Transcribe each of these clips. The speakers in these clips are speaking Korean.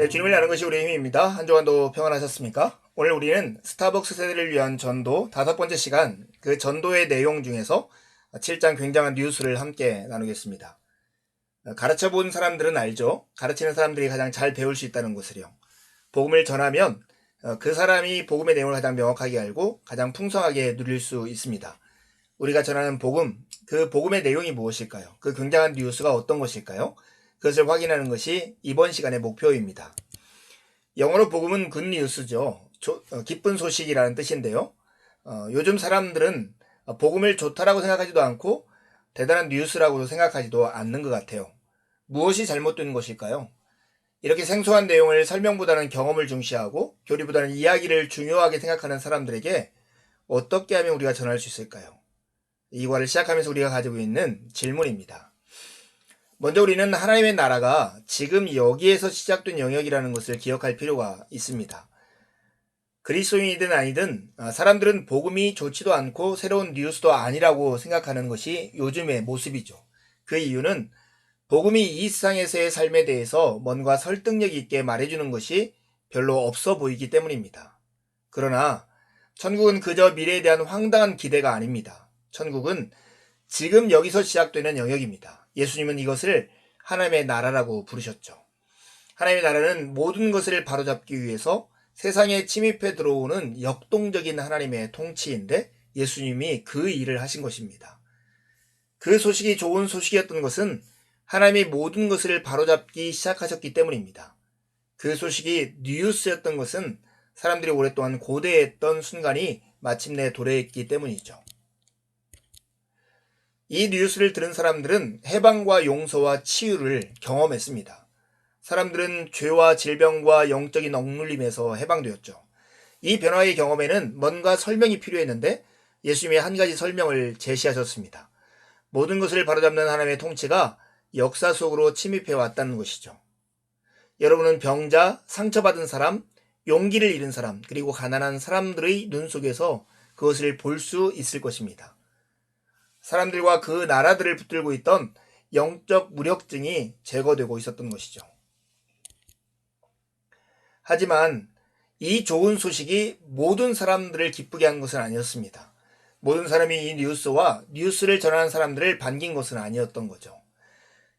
주님을 아는 것이 우리의 힘입니다. 한 주간도 평안하셨습니까? 오늘 우리는 스타벅스 세대를 위한 전도 5번째 시간, 그 전도의 내용 중에서 7장 굉장한 뉴스를 함께 나누겠습니다. 가르쳐 본 사람들은 알죠. 가르치는 사람들이 가장 잘 배울 수 있다는 것을요. 복음을 전하면 그 사람이 복음의 내용을 가장 명확하게 알고 가장 풍성하게 누릴 수 있습니다. 우리가 전하는 복음, 그 복음의 내용이 무엇일까요? 그 굉장한 뉴스가 어떤 것일까요? 그것을 확인하는 것이 이번 시간의 목표입니다. 영어로 복음은 굿뉴스죠. 기쁜 소식이라는 뜻인데요. 요즘 사람들은 복음을 좋다라고 생각하지도 않고 대단한 뉴스라고 생각하지도 않는 것 같아요. 무엇이 잘못된 것일까요? 이렇게 생소한 내용을 설명보다는 경험을 중시하고 교리보다는 이야기를 중요하게 생각하는 사람들에게 어떻게 하면 우리가 전할 수 있을까요? 이과를 시작하면서 우리가 가지고 있는 질문입니다. 먼저 우리는 하나님의 나라가 지금 여기에서 시작된 영역이라는 것을 기억할 필요가 있습니다. 그리스도인이든 아니든 사람들은 복음이 좋지도 않고 새로운 뉴스도 아니라고 생각하는 것이 요즘의 모습이죠. 그 이유는 복음이 이 세상에서의 삶에 대해서 뭔가 설득력 있게 말해주는 것이 별로 없어 보이기 때문입니다. 그러나 천국은 그저 미래에 대한 황당한 기대가 아닙니다. 천국은 지금 여기서 시작되는 영역입니다. 예수님은 이것을 하나님의 나라라고 부르셨죠. 하나님의 나라는 모든 것을 바로잡기 위해서 세상에 침입해 들어오는 역동적인 하나님의 통치인데 예수님이 그 일을 하신 것입니다. 그 소식이 좋은 소식이었던 것은 하나님이 모든 것을 바로잡기 시작하셨기 때문입니다. 그 소식이 뉴스였던 것은 사람들이 오랫동안 고대했던 순간이 마침내 도래했기 때문이죠. 이 뉴스를 들은 사람들은 해방과 용서와 치유를 경험했습니다. 사람들은 죄와 질병과 영적인 억눌림에서 해방되었죠. 이 변화의 경험에는 뭔가 설명이 필요했는데 예수님이 한 가지 설명을 제시하셨습니다. 모든 것을 바로잡는 하나님의 통치가 역사 속으로 침입해 왔다는 것이죠. 여러분은 병자, 상처받은 사람, 용기를 잃은 사람, 그리고 가난한 사람들의 눈 속에서 그것을 볼 수 있을 것입니다. 사람들과 그 나라들을 붙들고 있던 영적 무력증이 제거되고 있었던 것이죠. 하지만 이 좋은 소식이 모든 사람들을 기쁘게 한 것은 아니었습니다. 모든 사람이 이 뉴스와 뉴스를 전하는 사람들을 반긴 것은 아니었던 거죠.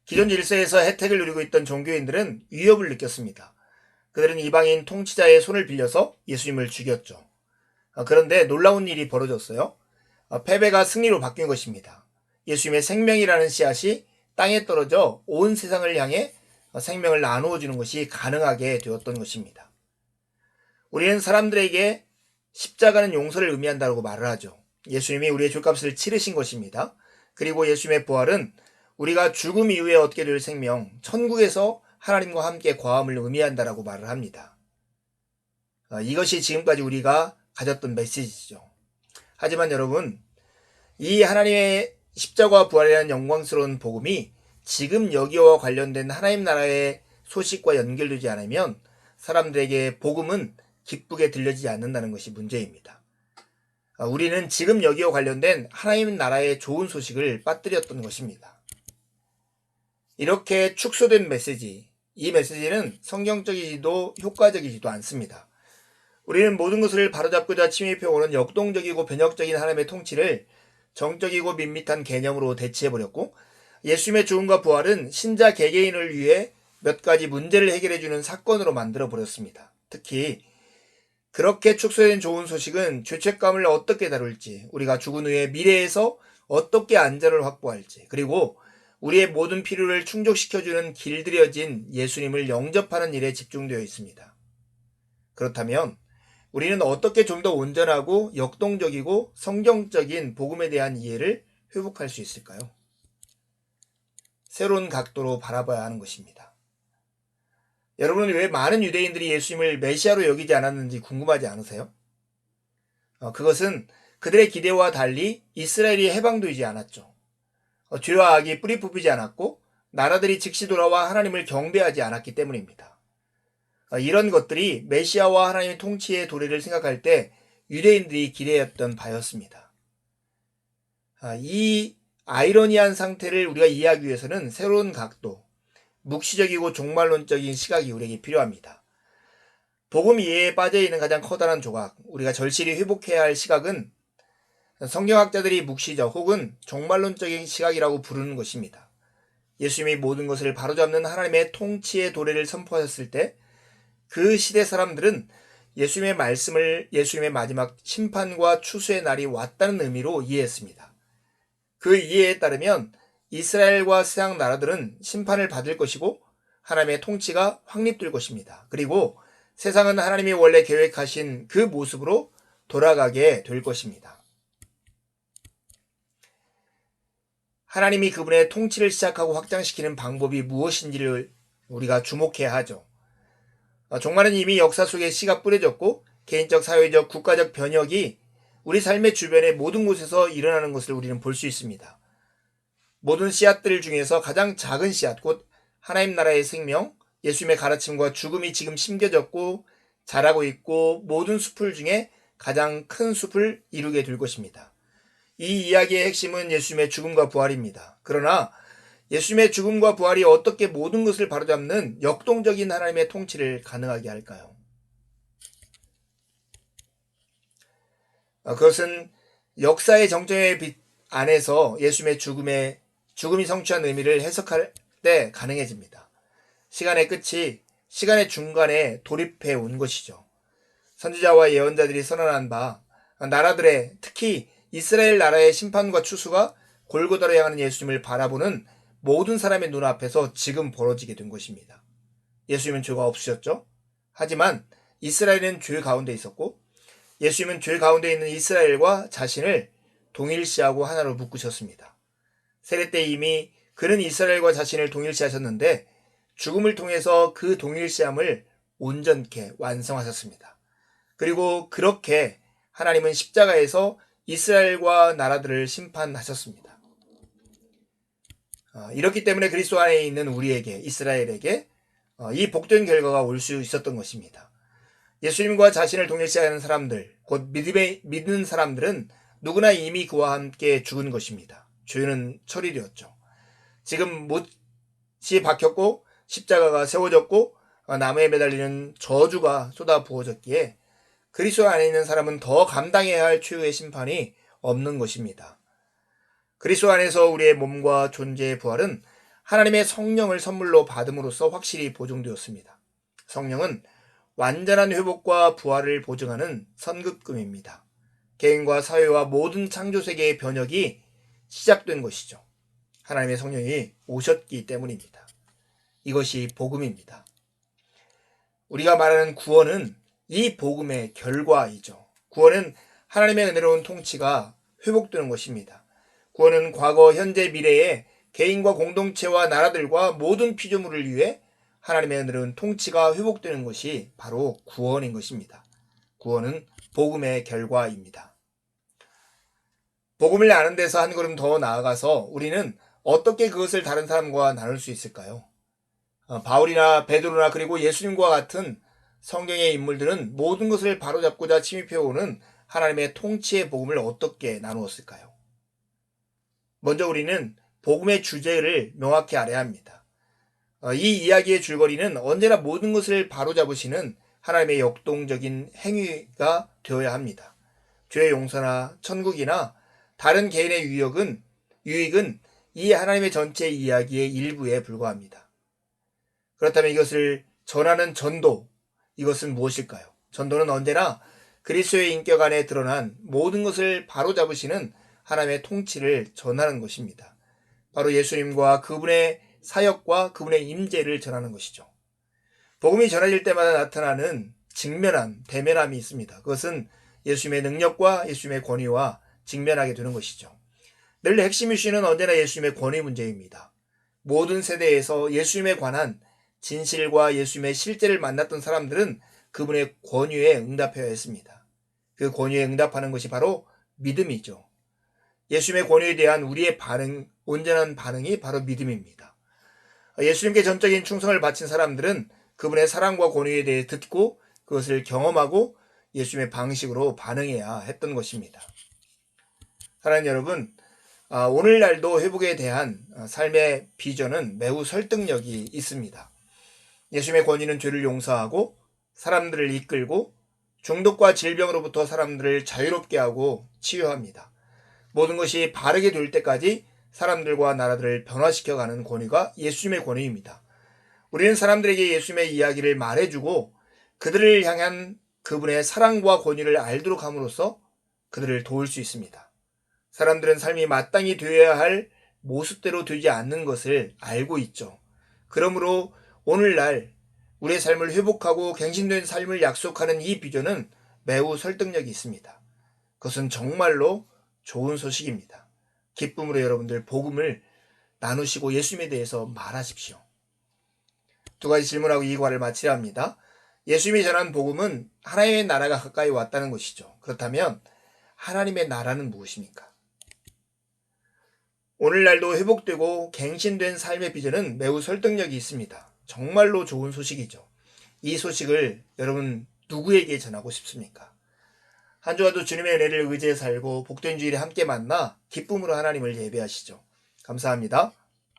기존 질서에서 혜택을 누리고 있던 종교인들은 위협을 느꼈습니다. 그들은 이방인 통치자의 손을 빌려서 예수님을 죽였죠. 그런데 놀라운 일이 벌어졌어요. 패배가 승리로 바뀐 것입니다. 예수님의 생명이라는 씨앗이 땅에 떨어져 온 세상을 향해 생명을 나누어 주는 것이 가능하게 되었던 것입니다. 우리는 사람들에게 십자가는 용서를 의미한다고 말을 하죠. 예수님이 우리의 죄값을 치르신 것입니다. 그리고 예수님의 부활은 우리가 죽음 이후에 얻게 될 생명, 천국에서 하나님과 함께 거함을 의미한다라고 말을 합니다. 이것이 지금까지 우리가 가졌던 메시지죠. 하지만 여러분, 이 하나님의 십자가와 부활이라는 영광스러운 복음이 지금 여기와 관련된 하나님 나라의 소식과 연결되지 않으면 사람들에게 복음은 기쁘게 들려지지 않는다는 것이 문제입니다. 우리는 지금 여기와 관련된 하나님 나라의 좋은 소식을 빠뜨렸던 것입니다. 이렇게 축소된 메시지, 이 메시지는 성경적이지도 효과적이지도 않습니다. 우리는 모든 것을 바로잡고자 침입해오는 역동적이고 변혁적인 하나님의 통치를 정적이고 밋밋한 개념으로 대체해버렸고 예수님의 죽음과 부활은 신자 개개인을 위해 몇 가지 문제를 해결해주는 사건으로 만들어버렸습니다. 특히 그렇게 축소된 좋은 소식은 죄책감을 어떻게 다룰지, 우리가 죽은 후에 미래에서 어떻게 안전을 확보할지, 그리고 우리의 모든 필요를 충족시켜주는 길들여진 예수님을 영접하는 일에 집중되어 있습니다. 그렇다면 우리는 어떻게 좀 더 온전하고 역동적이고 성경적인 복음에 대한 이해를 회복할 수 있을까요? 새로운 각도로 바라봐야 하는 것입니다. 여러분은 왜 많은 유대인들이 예수님을 메시아로 여기지 않았는지 궁금하지 않으세요? 그것은 그들의 기대와 달리 이스라엘이 해방되지 않았죠. 죄와 악이 뿌리 뽑히지 않았고 나라들이 즉시 돌아와 하나님을 경배하지 않았기 때문입니다. 이런 것들이 메시아와 하나님의 통치의 도래를 생각할 때 유대인들이 기대했던 바였습니다. 이 아이러니한 상태를 우리가 이해하기 위해서는 새로운 각도, 묵시적이고 종말론적인 시각이 우리에게 필요합니다. 복음 이해에 빠져있는 가장 커다란 조각, 우리가 절실히 회복해야 할 시각은 성경학자들이 묵시적 혹은 종말론적인 시각이라고 부르는 것입니다. 예수님이 모든 것을 바로잡는 하나님의 통치의 도래를 선포하셨을 때 그 시대 사람들은 예수님의 말씀을 예수님의 마지막 심판과 추수의 날이 왔다는 의미로 이해했습니다. 그 이해에 따르면 이스라엘과 세상 나라들은 심판을 받을 것이고 하나님의 통치가 확립될 것입니다. 그리고 세상은 하나님이 원래 계획하신 그 모습으로 돌아가게 될 것입니다. 하나님이 그분의 통치를 시작하고 확장시키는 방법이 무엇인지를 우리가 주목해야 하죠. 종말은 이미 역사 속에 씨가 뿌려졌고 개인적, 사회적, 국가적 변혁이 우리 삶의 주변의 모든 곳에서 일어나는 것을 우리는 볼 수 있습니다. 모든 씨앗들 중에서 가장 작은 씨앗, 곧 하나님 나라의 생명, 예수님의 가르침과 죽음이 지금 심겨졌고 자라고 있고 모든 숲을 중에 가장 큰 숲을 이루게 될 것입니다. 이 이야기의 핵심은 예수님의 죽음과 부활입니다. 그러나 예수님의 죽음과 부활이 어떻게 모든 것을 바로잡는 역동적인 하나님의 통치를 가능하게 할까요? 그것은 역사의 정점의 빛 안에서 예수님의 죽음이 성취한 의미를 해석할 때 가능해집니다. 시간의 끝이 시간의 중간에 돌입해 온 것이죠. 선지자와 예언자들이 선언한 바 나라들의 특히 이스라엘 나라의 심판과 추수가 골고다로 향하는 예수님을 바라보는 모든 사람의 눈앞에서 지금 벌어지게 된 것입니다. 예수님은 죄가 없으셨죠? 하지만 이스라엘은 죄 가운데 있었고 예수님은 죄 가운데 있는 이스라엘과 자신을 동일시하고 하나로 묶으셨습니다. 세례 때 이미 그는 이스라엘과 자신을 동일시하셨는데 죽음을 통해서 그 동일시함을 온전케 완성하셨습니다. 그리고 그렇게 하나님은 십자가에서 이스라엘과 나라들을 심판하셨습니다. 이렇기 때문에 그리스도 안에 있는 우리에게, 이스라엘에게 이 복된 결과가 올 수 있었던 것입니다. 예수님과 자신을 동일시하는 사람들, 곧 믿는 사람들은 누구나 이미 그와 함께 죽은 것입니다. 죄는 처리되었죠. 지금 못이 박혔고 십자가가 세워졌고 나무에 매달리는 저주가 쏟아 부어졌기에 그리스도 안에 있는 사람은 더 감당해야 할 최후의 심판이 없는 것입니다. 그리스도 안에서 우리의 몸과 존재의 부활은 하나님의 성령을 선물로 받음으로써 확실히 보증되었습니다. 성령은 완전한 회복과 부활을 보증하는 선급금입니다. 개인과 사회와 모든 창조세계의 변혁이 시작된 것이죠. 하나님의 성령이 오셨기 때문입니다. 이것이 복음입니다. 우리가 말하는 구원은 이 복음의 결과이죠. 구원은 하나님의 은혜로운 통치가 회복되는 것입니다. 구원은 과거, 현재, 미래의 개인과 공동체와 나라들과 모든 피조물을 위해 하나님의 은혜로운 통치가 회복되는 것이 바로 구원인 것입니다. 구원은 복음의 결과입니다. 복음을 아는 데서 한 걸음 더 나아가서 우리는 어떻게 그것을 다른 사람과 나눌 수 있을까요? 바울이나 베드로나 그리고 예수님과 같은 성경의 인물들은 모든 것을 바로잡고자 침입해오는 하나님의 통치의 복음을 어떻게 나누었을까요? 먼저 우리는 복음의 주제를 명확히 알아야 합니다. 이 이야기의 줄거리는 언제나 모든 것을 바로잡으시는 하나님의 역동적인 행위가 되어야 합니다. 죄의 용서나 천국이나 다른 개인의 유익은 이 하나님의 전체 이야기의 일부에 불과합니다. 그렇다면 이것을 전하는 전도, 이것은 무엇일까요? 전도는 언제나 그리스도의 인격 안에 드러난 모든 것을 바로잡으시는 하나님의 통치를 전하는 것입니다. 바로 예수님과 그분의 사역과 그분의 임재를 전하는 것이죠. 복음이 전해질 때마다 나타나는 직면함, 대면함이 있습니다. 그것은 예수님의 능력과 예수님의 권위와 직면하게 되는 것이죠. 늘 핵심 이슈는 언제나 예수님의 권위 문제입니다. 모든 세대에서 예수님에 관한 진실과 예수님의 실제를 만났던 사람들은 그분의 권위에 응답해야 했습니다. 그 권위에 응답하는 것이 바로 믿음이죠. 예수님의 권위에 대한 우리의 온전한 반응이 바로 믿음입니다. 예수님께 전적인 충성을 바친 사람들은 그분의 사랑과 권위에 대해 듣고 그것을 경험하고 예수님의 방식으로 반응해야 했던 것입니다. 사랑하는 여러분, 오늘날도 회복에 대한 삶의 비전은 매우 설득력이 있습니다. 예수님의 권위는 죄를 용서하고 사람들을 이끌고 중독과 질병으로부터 사람들을 자유롭게 하고 치유합니다. 모든 것이 바르게 될 때까지 사람들과 나라들을 변화시켜가는 권위가 예수님의 권위입니다. 우리는 사람들에게 예수님의 이야기를 말해주고 그들을 향한 그분의 사랑과 권위를 알도록 함으로써 그들을 도울 수 있습니다. 사람들은 삶이 마땅히 되어야 할 모습대로 되지 않는 것을 알고 있죠. 그러므로 오늘날 우리의 삶을 회복하고 갱신된 삶을 약속하는 이 비전은 매우 설득력이 있습니다. 그것은 정말로 좋은 소식입니다. 기쁨으로 여러분들 복음을 나누시고 예수님에 대해서 말하십시오. 두 가지 질문하고 이 과를 마치려 합니다. 예수님이 전한 복음은 하나님의 나라가 가까이 왔다는 것이죠. 그렇다면 하나님의 나라는 무엇입니까? 오늘날도 회복되고 갱신된 삶의 비전은 매우 설득력이 있습니다. 정말로 좋은 소식이죠. 이 소식을 여러분 누구에게 전하고 싶습니까? 한 주와도 주님의 은혜를 의지해 살고 복된 주일에 함께 만나 기쁨으로 하나님을 예배하시죠. 감사합니다.